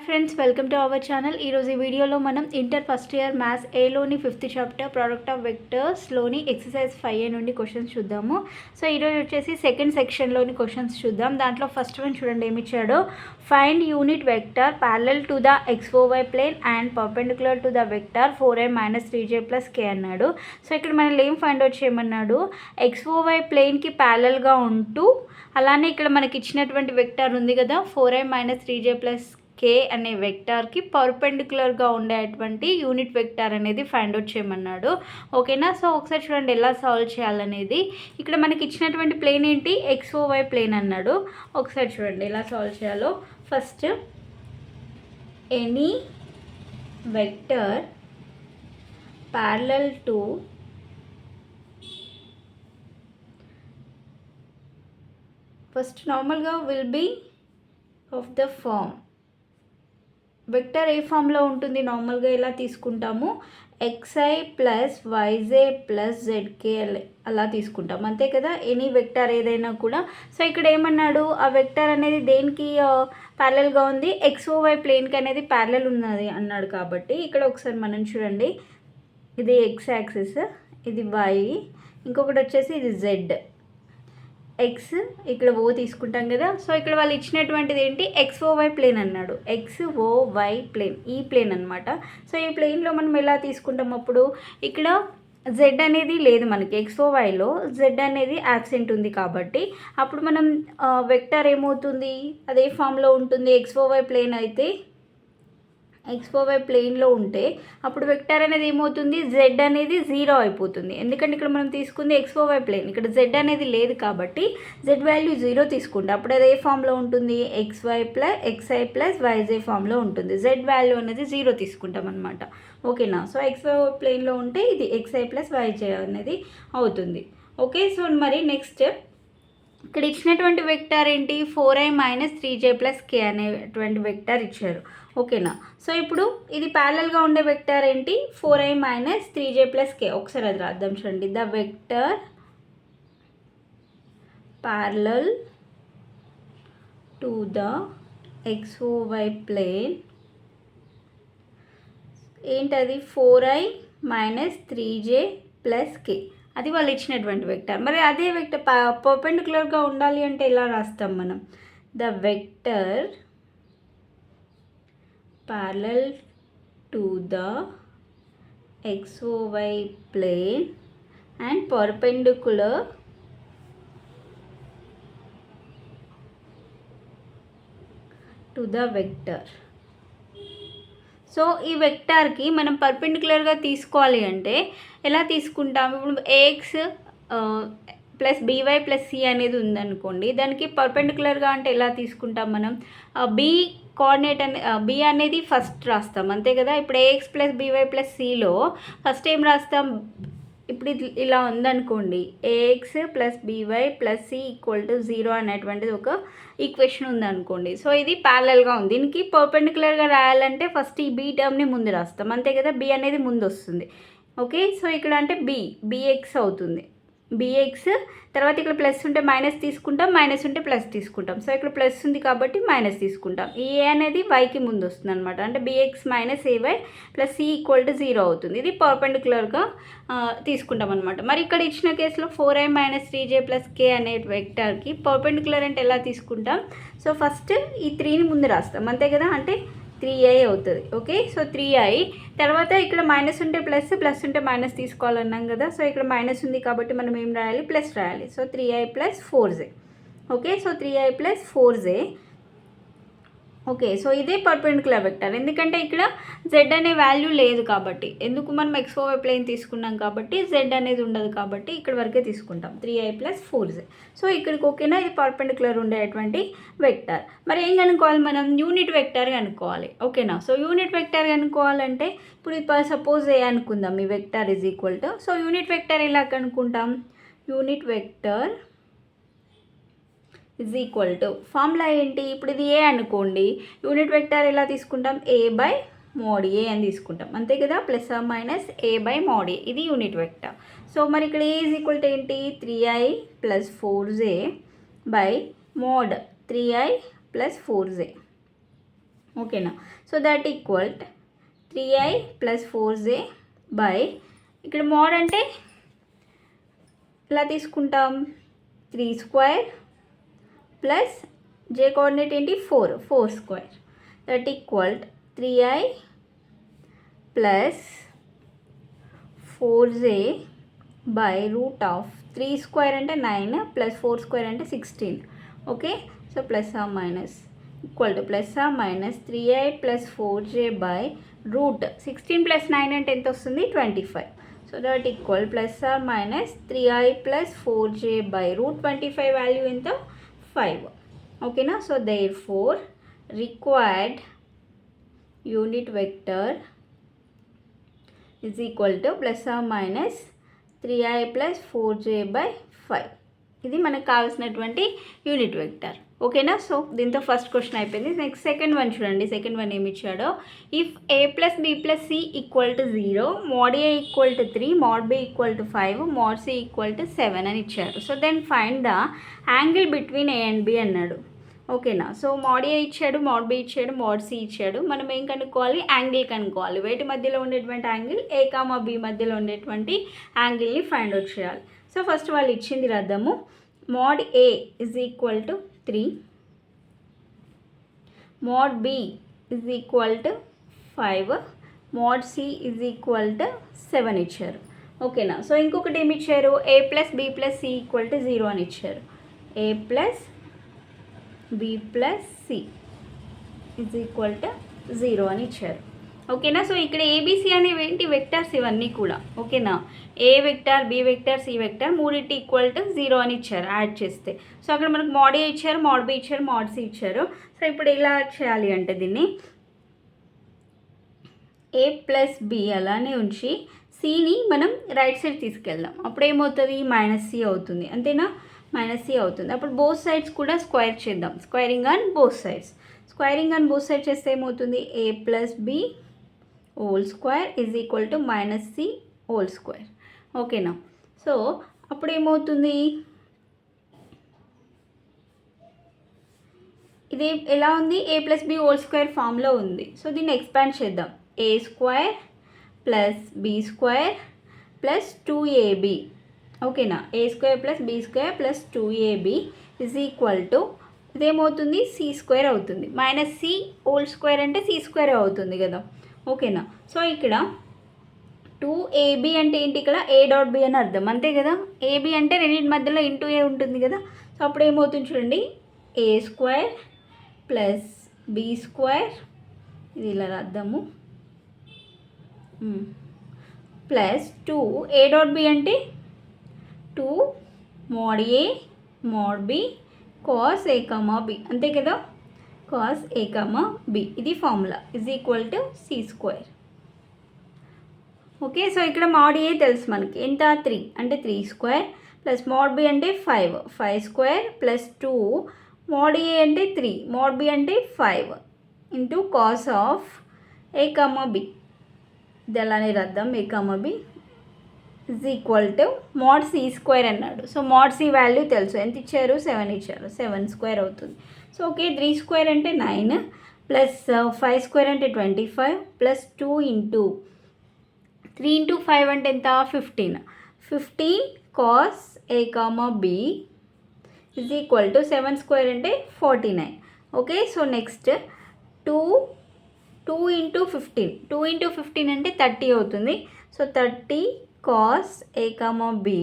Friends, welcome to our channel. ఈరోజు ఈ వీడియోలో మనం ఇంటర్ ఫస్ట్ ఇయర్ మ్యాథ్స్ ఏలోని 5th చాప్టర్ ప్రోడక్ట్ ఆఫ్ వెక్టర్స్లోని ఎక్సర్సైజ్ 5A నుండి క్వశ్చన్స్ చూద్దాము. సో ఈరోజు వచ్చేసి సెకండ్ సెక్షన్లోని క్వశ్చన్స్ చూద్దాం. దాంట్లో ఫస్ట్ వన్ చూడండి ఏమి ఇచ్చాడో. Find unit vector parallel to the XOY plane and perpendicular to the vector 4i - 3j + k అన్నాడు. సో ఇక్కడ మనం ఏం ఫైండ్ అవుట్ చేయమన్నాడు, XOY ప్లేన్కి ప్యారలల్గా ఉంటూ అలానే ఇక్కడ మనకి ఇచ్చినటువంటి వెక్టర్ ఉంది కదా 4i - 3j + k అనే వెక్టార్కి పర్పెండిక్యులర్గా ఉండేటువంటి యూనిట్ వెక్టార్ అనేది ఫైండ్ అవుట్ చేయమన్నాడు. ఓకేనా. సో ఒకసారి చూడండి ఎలా సాల్వ్ చేయాలనేది. ఇక్కడ మనకి ఇచ్చినటువంటి ప్లేన్ ఏంటి, XOY ప్లేన్ అన్నాడు. ఒకసారి చూడండి ఎలా సాల్వ్ చేయాలో. First any vector parallel to first నార్మల్గా will be of the form. Vector a ఫామ్లో ఉంటుంది, నార్మల్గా ఎలా తీసుకుంటాము, xi + yj + zk అలా తీసుకుంటాం, అంతే కదా. ఎనీ వెక్టర్ ఏదైనా కూడా. సో ఇక్కడ ఏమన్నాడు, ఆ వెక్టర్ అనేది దేనికి ప్యారలల్గా ఉంది, XOY ప్లేన్కి అనేది ప్యారలల్ ఉన్నది అన్నాడు. కాబట్టి ఇక్కడ ఒకసారి మనం చూడండి, ఇది x యాక్సిస్, ఇది y, ఇంకొకటి వచ్చేసి ఇది z, x ఇక్కడ O తీసుకుంటాం కదా. సో ఇక్కడ వాళ్ళు ఇచ్చినటువంటిది ఏంటి, XOY ప్లేన్ అన్నాడు. XOY ప్లేన్, ఈ ప్లేన్ అనమాట. సో ఈ ప్లేన్లో మనం ఎలా తీసుకుంటాం, అప్పుడు ఇక్కడ Z అనేది లేదు మనకి, XOYలో Z అనేది యాబ్సెంట్ ఉంది. కాబట్టి అప్పుడు మనం వెక్టర్ ఏమవుతుంది, అదే ఫామ్లో ఉంటుంది. XOY ప్లేన్ అయితే XOY ప్లేన్లో ఉంటే అప్పుడు వెక్టర్ అనేది ఏమవుతుంది, Z అనేది 0 అయిపోతుంది. ఎందుకంటే ఇక్కడ మనం తీసుకుంది XOY ప్లేన్, ఇక్కడ Z అనేది లేదు కాబట్టి Z వాల్యూ 0 తీసుకుంటే అప్పుడు అది ఏ ఫామ్లో ఉంటుంది, xi + yj ఫామ్లో ఉంటుంది. Z వాల్యూ అనేది 0 తీసుకుంటాం అనమాట. ఓకేనా. సో XOY ప్లేన్లో ఉంటే ఇది xi + yj అనేది అవుతుంది. ఓకే. సో మరి నెక్స్ట్ ఇక్కడ ఇచ్చినటువంటి వెక్టర్ ఏంటి, 4i - 3j + k అనేటువంటి వెక్టర్ ఇచ్చారు. ఓకేనా. సో ఇప్పుడు ఇది ప్యారలల్గా ఉండే వెక్టర్ ఏంటి, 4i - 3j + k. ఒకసారి అది రాద్దాం చూడండి. The vector parallel to the XOY plane ఏంటది, 4i - 3j + k. అది వాళ్ళు ఇచ్చినటువంటి వెక్టర్. మరి అదే వెక్టర్ పర్పెండిక్యులర్గా ఉండాలి అంటే ఎలా రాస్తాం మనం, the vector parallel to the XOY plane and perpendicular to the vector. So ఈ వెక్టార్కి మనం పర్పెండిక్యులర్గా తీసుకోవాలి అంటే ఎలా తీసుకుంటాం, ఇప్పుడు AX + BY + C అనేది ఉందనుకోండి, దానికి పర్పెండిక్యులర్గా అంటే ఎలా తీసుకుంటాం మనం, B కోఆర్డినేట్ B అనేది ఫస్ట్ రాస్తాం, అంతే కదా. ఇప్పుడు AX + BY + Cలో ఫస్ట్ ఏం రాస్తాం, ఇప్పుడు ఇలా ఉందనుకోండి, AX + BY + C = 0 అనేటువంటిది ఒక ఈక్వేషన్ ఉందనుకోండి. సో ఇది ప్యారలల్గా ఉంది. దీనికి పర్పెండిక్యులర్గా రాయాలంటే ఫస్ట్ ఈ B టర్మ్ని ముందు రాస్తాం, అంతే కదా. B అనేది ముందు వస్తుంది. ఓకే. సో ఇక్కడ అంటే BX అవుతుంది. BX తర్వాత ఇక్కడ ప్లస్ ఉంటే మైనస్ తీసుకుంటాం, మైనస్ ఉంటే ప్లస్ తీసుకుంటాం. సో ఇక్కడ ప్లస్ ఉంది కాబట్టి మైనస్ తీసుకుంటాం. ఈ A అనేది Yకి ముందు వస్తుంది అనమాట. అంటే BX - AY + C = 0 అవుతుంది. ఇది పర్పెండిక్యులర్గా తీసుకుంటాం అనమాట. మరి ఇక్కడ ఇచ్చిన కేసులో 4i - 3j + k అనే వెక్టర్కి పర్పెండిక్యులర్ అంటే ఎలా తీసుకుంటాం, సో ఫస్ట్ ఈ 3ని ముందు రాస్తాం, అంతే కదా. అంటే 3i అవుతుంది. ఓకే. సో 3i తర్వాత ఇక్కడ మైనస్ ఉంటే ప్లస్, ప్లస్ ఉంటే మైనస్ తీసుకోవాలన్నాం కదా. సో ఇక్కడ మైనస్ ఉంది కాబట్టి మనం ఏం రాయాలి, ప్లస్ రాయాలి. So 3i + 4j. Okay. So 3i + 4j. Okay. So ఇదే పర్పెండిక్యులర్ వెక్టర్, ఎందుకంటే ఇక్కడ Z అనే వాల్యూ లేదు కాబట్టి. ఎందుకు మనం XOY ప్లేన్ తీసుకున్నాం కాబట్టి Z అనేది ఉండదు కాబట్టి ఇక్కడ వరకే తీసుకుంటాం, 3i + 4j. సో ఇక్కడికి ఓకేనా, ఇది పర్పెండిక్యులర్ ఉండేటువంటి వెక్టర్. మరి ఏం కనుక్కోవాలి మనం, యూనిట్ వెక్టర్ కనుక్కోవాలి. ఓకేనా. సో యూనిట్ వెక్టర్ కనుక్కోవాలంటే ఇప్పుడు సపోజ్ ఏ అనుకుందాం, ఈ వెక్టర్ = సో యూనిట్ వెక్టర్ ఎలా కనుక్కుంటాం, యూనిట్ వెక్టర్ ఫార్ములా ఏంటి, ఇప్పుడు ఇది A అనుకోండి, యూనిట్ వెక్టర్ ఎలా తీసుకుంటాం, A/mod A అని తీసుకుంటాం, అంతే కదా. ± A/mod A ఇది యూనిట్ వెక్టర్. సో మరి ఇక్కడ A ఏంటి, 3i + 4j mod 3i + 4j. ఓకేనా. So that equal 3i plus 4j by, ఇక్కడ మోడ్ అంటే ఎలా తీసుకుంటాం, 3 స్క్వేర్ ప్లస్ j కోఆర్డినేట్ ఏంటి 4 square, that equal 3i plus 4j by root of 3 square అంటే 9 ప్లస్ 4 స్క్వేర్ అంటే 16. Okay, so plus or minus equal to plus or minus 3i plus 4j by root 16 plus 9 అంటే ఎంత వస్తుంది 25. So that equal plus or minus 3i plus 4j by root 25 value ఎంత 5. ఓకేనా. So therefore required unit vector is equal to plus or minus 3i plus 4j by 5. ఇది మనకు కావాల్సినటువంటి unit vector. ఓకేనా. So దీంతో first question అయిపోయింది. Next second one చూడండి. Second one ఏమి ఇచ్చాడో, if a plus b plus c equal to 0, mod a equal to 3, mod b equal to 5, mod c equal to 7 అని ఇచ్చారు. So then find the angle between a and b అన్నాడు. ఓకేనా. So mod a ఇచ్చాడు, mod b ఇచ్చాడు, mode C ఇచ్చాడు. మనం ఏం కనుక్కోవాలి, యాంగిల్ కనుక్కోవాలి. వేటి మధ్యలో ఉండేటువంటి యాంగిల్, ఏ కామా బి మధ్యలో ఉండేటువంటి యాంగిల్ని ఫైండ్ అవుట్ చేయాలి. సో ఫస్ట్ వాళ్ళు ఇచ్చింది రాద్దాము. Mod a is equal to 3, mod b is equal to 5, mod c is equal to 7 ఇచ్చారు. ఓకేనా. సో ఇంకొకటి ఏమి ఇచ్చారు, a plus b plus c equal to 0 అని ఇచ్చారు. A plus b plus c is equal to 0 అని ఇచ్చారు. ఓకేనా. సో ఇక్కడ ఏబిసి అనేవి ఏంటి, వెక్టర్స్ ఇవన్నీ కూడా. ఓకేనా. A vector, B vector, C vector మూడింటి ఈక్వల్ టు 0 అని ఇచ్చారు యాడ్ చేస్తే. సో అక్కడ మనకు మోడ్ ఏ ఇచ్చారు, మోడ్ బి ఇచ్చారు, మోడ్ సి ఇచ్చారు. సో ఇప్పుడు ఎలా చేయాలి అంటే దీన్ని ఏ ప్లస్ బి అలానే ఉంచి సిని మనం రైట్ సైడ్ తీసుకెళ్దాం. అప్పుడు ఏమవుతుంది, మైనస్ సి అవుతుంది. అంతేనా, మైనస్ సి అవుతుంది. అప్పుడు బోత్ సైడ్స్ కూడా స్క్వేర్ చేద్దాం. Squaring on both sides. Squaring on both sides చేస్తే ఏమవుతుంది, A plus B whole square is equal to minus C whole square. ఓకేనా. సో అప్పుడు ఏమవుతుంది, ఇది ఎలా ఉంది, A plus B whole square ఫామ్లో ఉంది. సో దీన్ని ఎక్స్పాండ్ చేద్దాం. A square plus B square plus 2ab. ఓకేనా. A square plus B square plus 2ab is equal to ఇదేమవుతుంది, సి స్క్వేర్ అవుతుంది. మైనస్ సి హోల్ స్క్వేర్ అంటే సి స్క్వేర్ అవుతుంది కదా. ఓకేనా. సో ఇక్కడ 2ab అంటే ఏంటి, ఇక్కడ ఏ డాట్ బి అని అర్థం, అంతే కదా. ఏబి అంటే రెండింటి మధ్యలో ఇంటూ ఏ ఉంటుంది కదా. సో అప్పుడు ఏమవుతుంది చూడండి, a square plus B square, ఇది ఇలా రాద్దాము, ప్లస్ 2 ఏ డాట్ బి అంటే 2 mod a mod b cos a comma b, అంతే కదా. కాస్ ఏ కామా బి ఇది formula is equal to c square. Okay. So ఇక్కడ మోడ్ ఏ తెలుసు మనకి ఎంత, 3 అంటే 3 స్క్వేర్ ప్లస్ మోడ్ బి అంటే 5 స్క్వేర్ ప్లస్ 2 మోడ్ ఏ అంటే 3, మోడ్ బి అంటే 5 into cos of A comma B. ఇది అలానే రాద్దాం. A comma B is equal to mod C square అన్నాడు. సో మోడ్ సి వాల్యూ తెలుసు, ఎంత ఇచ్చారు, 7 ఇచ్చారు. 7 స్క్వేర్ అవుతుంది. సో ఓకే, 3 స్క్వేర్ అంటే 9 ప్లస్ 5 స్క్వేర్ అంటే 25 ప్లస్ 2 ఇంటూ 3 ఇంటూ 5 అంటే ఎంత, 15 cos a comma B is equal to 7 square అంటే 49. ఓకే. సో నెక్స్ట్ 2 ఇంటూ 15 అంటే 30 అవుతుంది. So 30 cos a comma B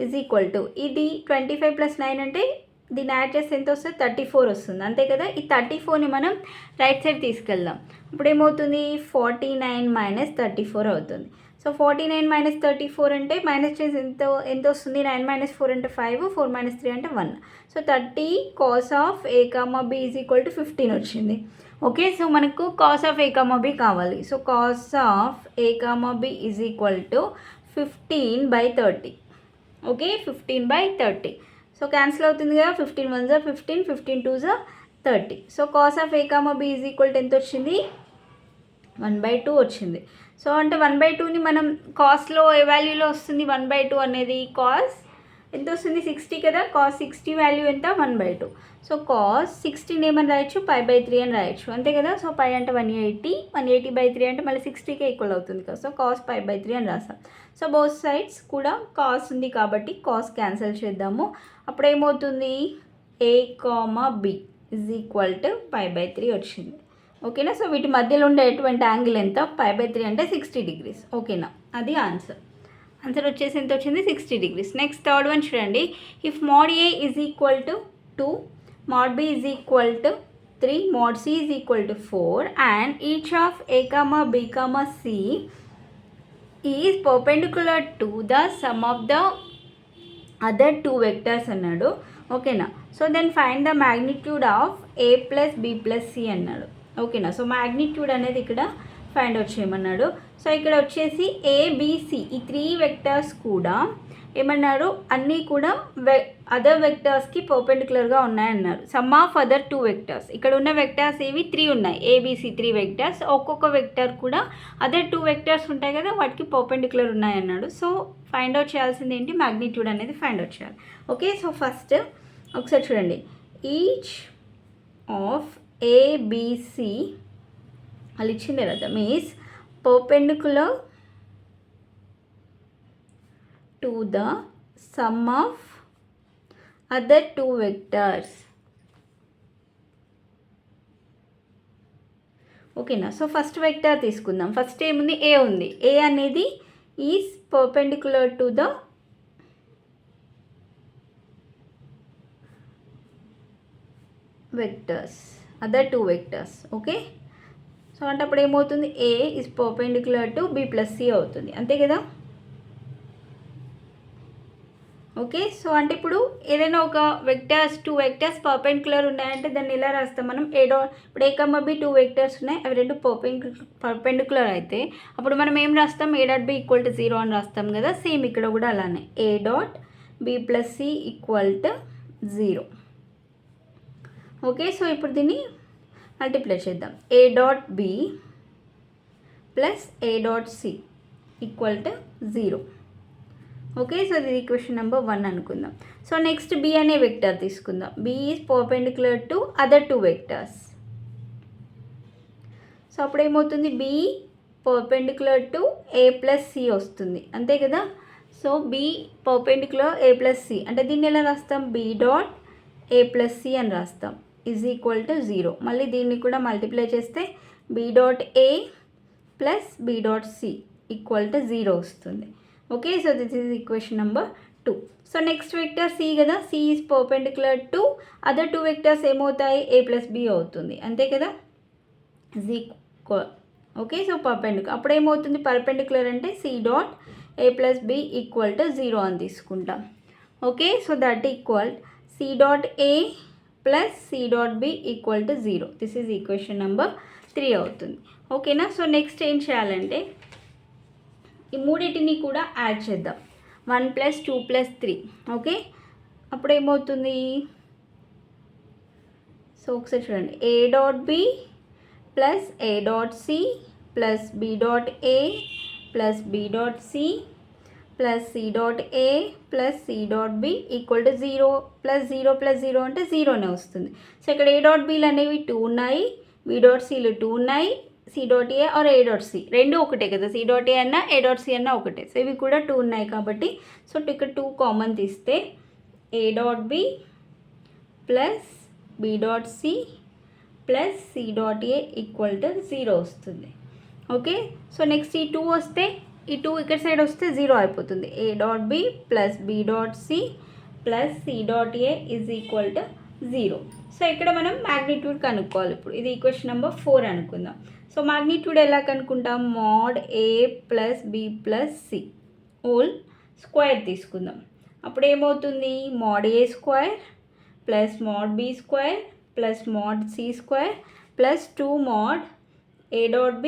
is equal to ఇది 25 ప్లస్ 9 అంటే దీన్ని యాడ్ చేస్తే ఎంత వస్తుంది, 34 వస్తుంది, అంతే కదా. ఈ 34ని మనం రైట్ సైడ్ తీసుకెళ్దాం. ఇప్పుడు ఏమవుతుంది, 49 మైనస్ 34 అవుతుంది. సో 49 మైనస్ 34 అంటే మైనస్ చేసి ఎంత వస్తుంది, 9 మైనస్ 4 అంటే 5, 4 మైనస్ 3 అంటే 1. So 30 cos of A comma B is equal to 15 వచ్చింది. ఓకే. సో మనకు cos of A comma B కావాలి. So cos of A comma B is equal to 15/30. Okay, 15/30. So cancel అవుతుంది కదా, 15 1 జా 15, 15 2 జా 30. So cos of A comma B is equal to ఎంత వచ్చింది, 1/2 వచ్చింది. సో అంటే 1/2ని మనం కాస్ట్లో ఏ వాల్యూలో వస్తుంది, 1/2 అనేది కాస్ ఎంత వస్తుంది 60 కదా, కాస్ 60 వాల్యూ ఎంత 1/2. సో కాస్ 60 ఏమని రాయొచ్చు, π/3 అని రాయొచ్చు అంతే కదా. సో π అంటే 180, 180/3 అంటే మళ్ళీ 60కే ఈక్వల్ అవుతుంది కదా. సో కాస్ π/3 అని రాస్తాం. సో బోత్ సైడ్స్ కూడా కాస్ ఉంది కాబట్టి కాస్ క్యాన్సిల్ చేద్దాము. అప్పుడు ఏమవుతుంది, a, b = π/3 వచ్చింది. ఓకేనా. సో వీటి మధ్యలో ఉండేటువంటి యాంగిల్ ఎంత, π/3 అంటే 60 degrees. ఓకేనా, అది ఆన్సర్ వచ్చేసి ఎంత వచ్చింది, 60 degrees. నెక్స్ట్ థర్డ్ వన్ చూడండి. If mod a = 2, mod b = 3, mod c = 4 and each of a, b, c is perpendicular to the sum of the other two vectors అన్నాడు. ఓకేనా. So then find the magnitude of a + b + c అన్నాడు. ఓకేనా. So magnitude అనేది ఇక్కడ find out చేయమన్నాడు. So ఇక్కడ వచ్చేసి ABC ఈ 3 వెక్టర్స్ కూడా ఏమన్నారు, అన్నీ కూడా అదర్ వెక్టర్స్కి పర్పెండిక్యులర్గా ఉన్నాయన్నారు. సమ్ ఆఫ్ అదర్ 2 వెక్టర్స్, ఇక్కడ ఉన్న వెక్టర్స్ ఏవి 3 ఉన్నాయి, ఏబిసి 3 వెక్టర్స్. ఒక్కొక్క వెక్టర్ కూడా అదర్ 2 వెక్టర్స్ ఉంటాయి కదా, వాటికి పర్పెండిక్యులర్ ఉన్నాయన్నాడు. సో ఫైండ్ అవుట్ చేయాల్సింది ఏంటి, మ్యాగ్నిట్యూడ్ అనేది ఫైండ్ అవుట్ చేయాలి. ఓకే. సో ఫస్ట్ ఒకసారి చూడండి. ఈచ్ ఆఫ్ ఏబిసి వాళ్ళు ఇచ్చింది కదా, means perpendicular to the sum of other 2 vectors. ఓకేనా. సో ఫస్ట్ వెక్టర్ తీసుకుందాం. ఫస్ట్ ఏముంది, ఏ ఉంది. ఏ అనేది is perpendicular to the vectors, other 2 vectors. Okay. So అంటే అప్పుడు ఏమవుతుంది, A is perpendicular to b + c అవుతుంది అంతే కదా. ఓకే. సో అంటే ఇప్పుడు ఏదైనా ఒక వెక్టర్స్ 2 వెక్టర్స్ పర్పెండిక్యులర్ ఉన్నాయంటే దాన్ని ఎలా రాస్తాం మనం, ఇప్పుడు a, b 2 వెక్టర్స్ ఉన్నాయి, అవి రెండు పర్పెండిక్యులర్ అయితే అప్పుడు మనం ఏం రాస్తాం, a.b = 0 అని రాస్తాం కదా. సేమ్ ఇక్కడ కూడా అలానే a.b + c = 0. ఓకే. సో ఇప్పుడు దీన్ని మల్టిప్లై చేద్దాం. a.b + a.c = 0. ఓకే. సో ఇది ఈక్వేషన్ నెంబర్ 1 అనుకుందాం. సో నెక్స్ట్ b అనే వెక్టర్ తీసుకుందాం. b is perpendicular to other 2 vectors. So అప్పుడు ఏమవుతుంది, b perpendicular to a + c వస్తుంది అంతే కదా. So b perpendicular a + c అంటే దీన్ని ఎలా రాస్తాం, b.a + c అని రాస్తాం = 0. మళ్ళీ దీన్ని కూడా మల్టిప్లై చేస్తే b.a + b.c = 0 వస్తుంది. Okay. So this is equation number 2. So next vector c కదా, c is perpendicular to other 2 vectors ఏమవుతాయి, a + b అవుతుంది అంతే కదా. ఓకే. సో పర్పెండిక్యులర్ అప్పుడు ఏమవుతుంది, పర్పెండిక్యులర్ అంటే c.a + b = 0 అని తీసుకుంటాం. Okay. So that equal c.a + c.b = 0. This is equation number 3 అవుతుంది. ఓకేనా. సో నెక్స్ట్ ఏం చేయాలంటే ఈ మూడింటిని కూడా యాడ్ చేద్దాం. 1 + 2 + 3. ఓకే. అప్పుడు ఏమవుతుంది, సో ఒకసారి చూడండి, a.b + a.c + b.a + b.c + c.a + c.b = 0 + 0 + 0 అంటే 0నే వస్తుంది. సో ఇక్కడ a.bలు అనేవి 2 ఉన్నాయి, b.cలు 2 ఉన్నాయి, c.a ఆర్ a.c రెండు ఒకటే కదా, c.a అన్నా a.c అన్నా ఒకటే. సో ఇవి కూడా 2 ఉన్నాయి కాబట్టి సో ఇక్కడ 2 కామన్ తీస్తే a.b + b.c + c.a = 0 వస్తుంది. ఓకే. సో నెక్స్ట్ ఈ 2 వస్తే ఈ 2 ఇక్కడ సైడ్ వస్తే 0 అయిపోతుంది. a.b + b.c + c.a = 0. సో ఇక్కడ మనం మ్యాగ్నిట్యూడ్ కనుక్కోవాలి. ఇప్పుడు ఇది ఈక్వేషన్ నెంబర్ 4 అనుకుందాం. సో మ్యాగ్నిట్యూడ్ ఎలా కనుక్కుంటాం, mod a + b + c whole square తీసుకుందాం. అప్పుడు ఏమవుతుంది, mod a² + mod b² + mod c² + 2 mod a.b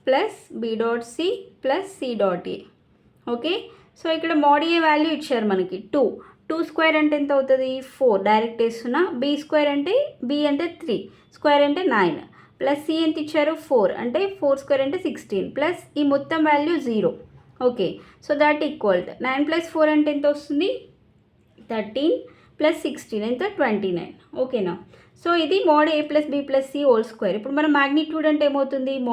+ b.c + c.a. Okay. So ఇక్కడ mod a వాల్యూ ఇచ్చారు మనకి 2 స్క్వేర్ అంటే ఎంత అవుతుంది, 4 డైరెక్ట్ వేస్తున్నా. b² అంటే b అంటే 3, స్క్వేర్ అంటే 9 + c ఎంత ఇచ్చారు 4 అంటే 4² అంటే 16 ప్లస్ ఈ మొత్తం value 0. Okay. So that equal 9 + 4 అంటే ఎంత వస్తుంది 13 ప్లస్ 16 ఎంత 29. ఓకేనా. సో ఇది mode a plus b plus c whole square. ఇప్పుడు మన మ్యాగ్నిట్యూడ్ అంటే ఏమవుతుంది,